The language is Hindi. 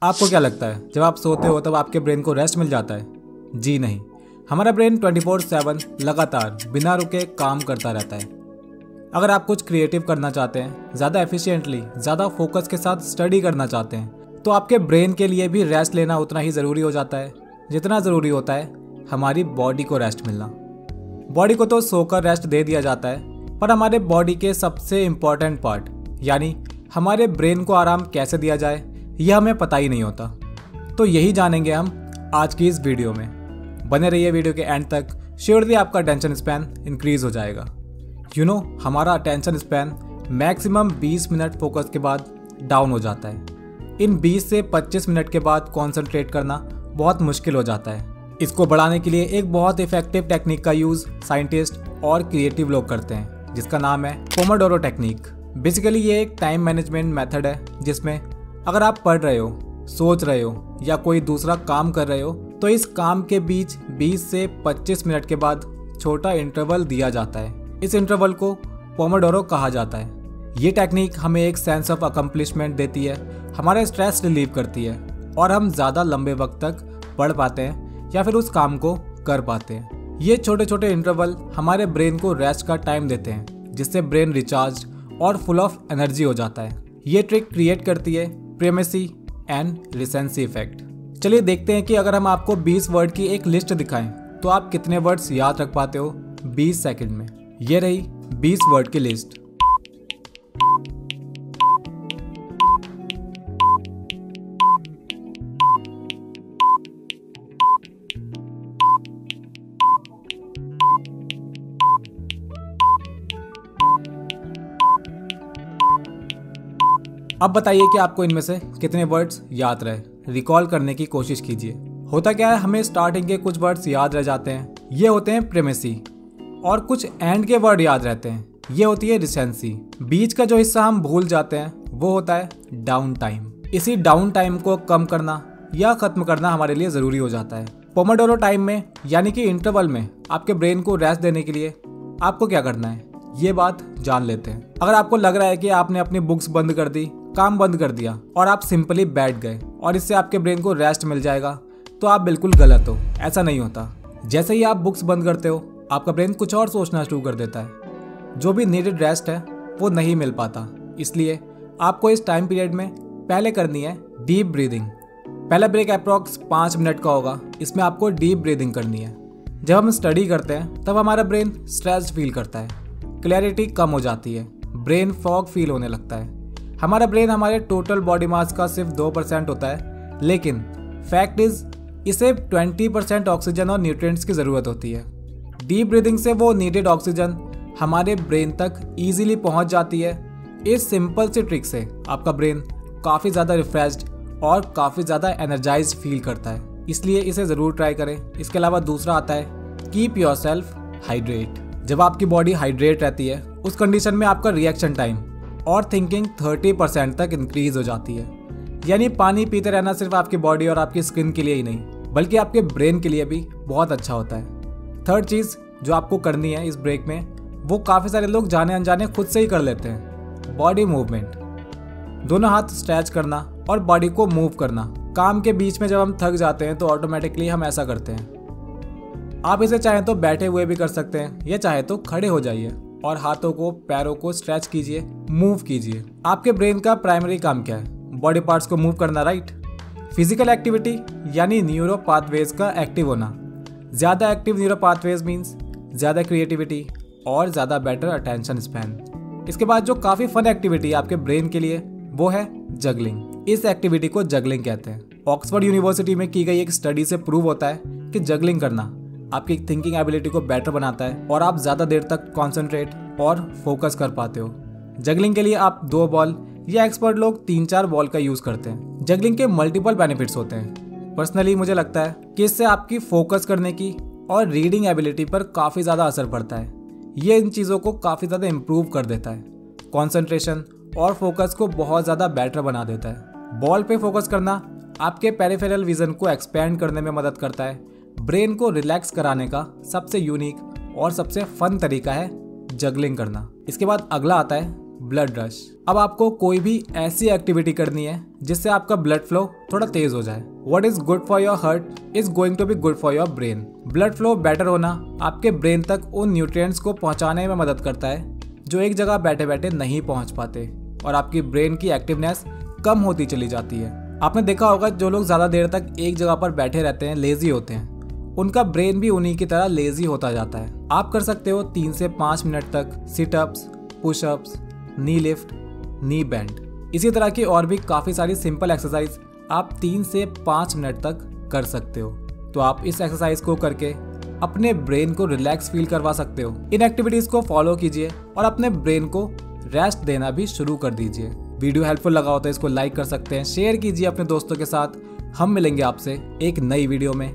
आपको क्या लगता है जब आप सोते हो तब आपके ब्रेन को रेस्ट मिल जाता है? जी नहीं, हमारा ब्रेन 24/7 लगातार बिना रुके काम करता रहता है। अगर आप कुछ क्रिएटिव करना चाहते हैं, ज़्यादा एफिशिएंटली, ज़्यादा फोकस के साथ स्टडी करना चाहते हैं, तो आपके ब्रेन के लिए भी रेस्ट लेना उतना ही ज़रूरी हो जाता है जितना ज़रूरी होता है हमारी बॉडी को रेस्ट मिलना। बॉडी को तो सोकर रेस्ट दे दिया जाता है, पर हमारे बॉडी के सबसे इम्पॉर्टेंट पार्ट यानी हमारे ब्रेन को आराम कैसे दिया जाए यह हमें पता ही नहीं होता। तो यही जानेंगे हम आज की इस वीडियो में। बने रहिए वीडियो के एंड तक, श्योरली आपका अटेंशन स्पैन इंक्रीज हो जाएगा। हमारा attention span maximum 20 minute focus के बाद डाउन हो जाता है। इन 20 से 25 मिनट के बाद कॉन्सेंट्रेट करना बहुत मुश्किल हो जाता है। इसको बढ़ाने के लिए एक बहुत इफेक्टिव टेक्निक का यूज़ साइंटिस्ट और क्रिएटिव लोग करते हैं, जिसका नाम है पोमोडोरो टेक्निक। बेसिकली ये एक टाइम मैनेजमेंट मेथड है जिसमें अगर आप पढ़ रहे हो, सोच रहे हो या कोई दूसरा काम कर रहे हो तो इस काम के बीच 20 से 25 मिनट के बाद छोटा इंटरवल दिया जाता है। इस इंटरवल को पोमोडोरो कहा जाता है। ये टेक्निक हमें एक सेंस ऑफ अकम्प्लिशमेंट देती है, हमारा स्ट्रेस रिलीव करती है और हम ज़्यादा लंबे वक्त तक पढ़ पाते हैं या फिर उस काम को कर पाते हैं। ये छोटे छोटे इंटरवल हमारे ब्रेन को रेस्ट का टाइम देते हैं, जिससे ब्रेन रिचार्ज और फुल ऑफ एनर्जी हो जाता है। ये ट्रिक क्रिएट करती है प्रेमेसी एंड रिसेंसी इफेक्ट। चलिए देखते हैं कि अगर हम आपको 20 वर्ड की एक लिस्ट दिखाएं तो आप कितने वर्ड्स याद रख पाते हो 20 सेकंड में। ये रही 20 वर्ड की लिस्ट। अब बताइए कि आपको इनमें से कितने वर्ड्स याद रहे। रिकॉल करने की कोशिश कीजिए। होता क्या है, हमें स्टार्टिंग के कुछ वर्ड्स याद रह जाते हैं, ये होते हैं प्रेमेसी, और कुछ एंड के वर्ड याद रहते हैं, ये होती है रिसेंसी। बीच का जो हिस्सा हम भूल जाते हैं वो होता है डाउन टाइम। इसी डाउन टाइम को कम करना या खत्म करना हमारे लिए जरूरी हो जाता है। पोमोडोरो टाइम में यानी कि इंटरवल में आपके ब्रेन को रेस्ट देने के लिए आपको क्या करना है, ये बात जान लेते हैं। अगर आपको लग रहा है कि आपने अपनी बुक्स बंद कर दी, काम बंद कर दिया और आप सिंपली बैठ गए और इससे आपके ब्रेन को रेस्ट मिल जाएगा, तो आप बिल्कुल गलत हो। ऐसा नहीं होता। जैसे ही आप बुक्स बंद करते हो आपका ब्रेन कुछ और सोचना शुरू कर देता है। जो भी नीडेड रेस्ट है वो नहीं मिल पाता। इसलिए आपको इस टाइम पीरियड में पहले करनी है डीप ब्रीदिंग। पहला ब्रेक अप्रॉक्स 5 मिनट का होगा। इसमें आपको डीप ब्रीदिंग करनी है। जब हम स्टडी करते हैं तब हमारा ब्रेन स्ट्रेस्ड फील करता है, क्लैरिटी कम हो जाती है, ब्रेन फॉग फील होने लगता है। हमारा ब्रेन हमारे टोटल बॉडी मास का सिर्फ 2% होता है, लेकिन फैक्ट इज इसे 20% ऑक्सीजन और न्यूट्रिएंट्स की ज़रूरत होती है। डीप ब्रीदिंग से वो नीडेड ऑक्सीजन हमारे ब्रेन तक इजीली पहुंच जाती है। इस सिंपल सी ट्रिक से आपका ब्रेन काफ़ी ज़्यादा रिफ्रेश्ड और काफ़ी ज़्यादा एनर्जाइज्ड फील करता है। इसलिए इसे ज़रूर ट्राई करें। इसके अलावा दूसरा आता है कीप योरसेल्फ हाइड्रेट। जब आपकी बॉडी हाइड्रेट रहती है उस कंडीशन में आपका रिएक्शन टाइम और थिंकिंग 30% तक इंक्रीज हो जाती है। यानी पानी पीते रहना सिर्फ आपकी बॉडी और आपकी स्किन के लिए ही नहीं बल्कि आपके ब्रेन के लिए भी बहुत अच्छा होता है। थर्ड चीज़ जो आपको करनी है इस ब्रेक में, वो काफ़ी सारे लोग जाने अनजाने खुद से ही कर लेते हैं, बॉडी मूवमेंट। दोनों हाथ स्ट्रेच करना और बॉडी को मूव करना। काम के बीच में जब हम थक जाते हैं तो ऑटोमेटिकली हम ऐसा करते हैं। आप इसे चाहें तो बैठे हुए भी कर सकते हैं या चाहे तो खड़े हो जाइए और हाथों को, पैरों को स्ट्रेच कीजिए, मूव कीजिए। आपके ब्रेन का प्राइमरी काम क्या है? बॉडी पार्ट्स को मूव करना, राइट? फिजिकल एक्टिविटी यानी न्यूरो पाथवेज का एक्टिव होना। ज़्यादा एक्टिव न्यूरो पाथवेज मीन्स ज़्यादा क्रिएटिविटी और ज़्यादा बेटर अटेंशन स्पैन। इसके बाद जो काफ़ी फन एक्टिविटी है आपके ब्रेन के लिए वो है जगलिंग। इस एक्टिविटी को जगलिंग कहते हैं। ऑक्सफोर्ड यूनिवर्सिटी में की गई एक स्टडी से प्रूव होता है कि जगलिंग करना आपकी थिंकिंग एबिलिटी को बेटर बनाता है और आप ज़्यादा देर तक कॉन्सेंट्रेट और फोकस कर पाते हो। जगलिंग के लिए आप 2 बॉल या एक्सपर्ट लोग 3-4 बॉल का यूज़ करते हैं। जगलिंग के मल्टीपल बेनिफिट्स होते हैं। पर्सनली मुझे लगता है कि इससे आपकी फोकस करने की और रीडिंग एबिलिटी पर काफ़ी ज़्यादा असर पड़ता है। ये इन चीज़ों को काफ़ी ज़्यादा इम्प्रूव कर देता है। कॉन्सेंट्रेशन और फोकस को बहुत ज़्यादा बेटर बना देता है। बॉल पे फोकस करना आपके पेरिफेरल विजन को एक्सपेंड करने में मदद करता है। ब्रेन को रिलैक्स कराने का सबसे यूनिक और सबसे फन तरीका है जगलिंग करना। इसके बाद अगला आता है ब्लड रश। अब आपको कोई भी ऐसी एक्टिविटी करनी है जिससे आपका ब्लड फ्लो थोड़ा तेज हो जाए। What is good for your heart is going to be good for your brain। Blood flow better होना आपके ब्रेन तक उन न्यूट्रिएंट्स को पहुंचाने में मदद करता है जो एक जगह बैठे बैठे नहीं पहुंच पाते, और आपकी ब्रेन की एक्टिवनेस कम होती चली जाती है। आपने देखा होगा जो लोग ज़्यादा देर तक एक जगह पर बैठे रहते हैं, लेजी होते हैं, उनका ब्रेन भी उन्हीं की तरह लेजी होता जाता है। आप कर सकते हो 3 से 5 मिनट तक सिटअप्स, पुशअप्स, नी लिफ्ट, नी बेंड। इसी तरह की और भी काफ़ी सारी सिंपल एक्सरसाइज आप 3 से 5 मिनट तक कर सकते हो। तो आप इस एक्सरसाइज को करके अपने ब्रेन को रिलैक्स फील करवा सकते हो। इन एक्टिविटीज़ को फॉलो कीजिए और अपने ब्रेन को रेस्ट देना भी शुरू कर दीजिए। वीडियो हेल्पफुल लगा हो तो इसको लाइक कर सकते हैं, शेयर कीजिए अपने दोस्तों के साथ। हम मिलेंगे आपसे एक नई वीडियो में।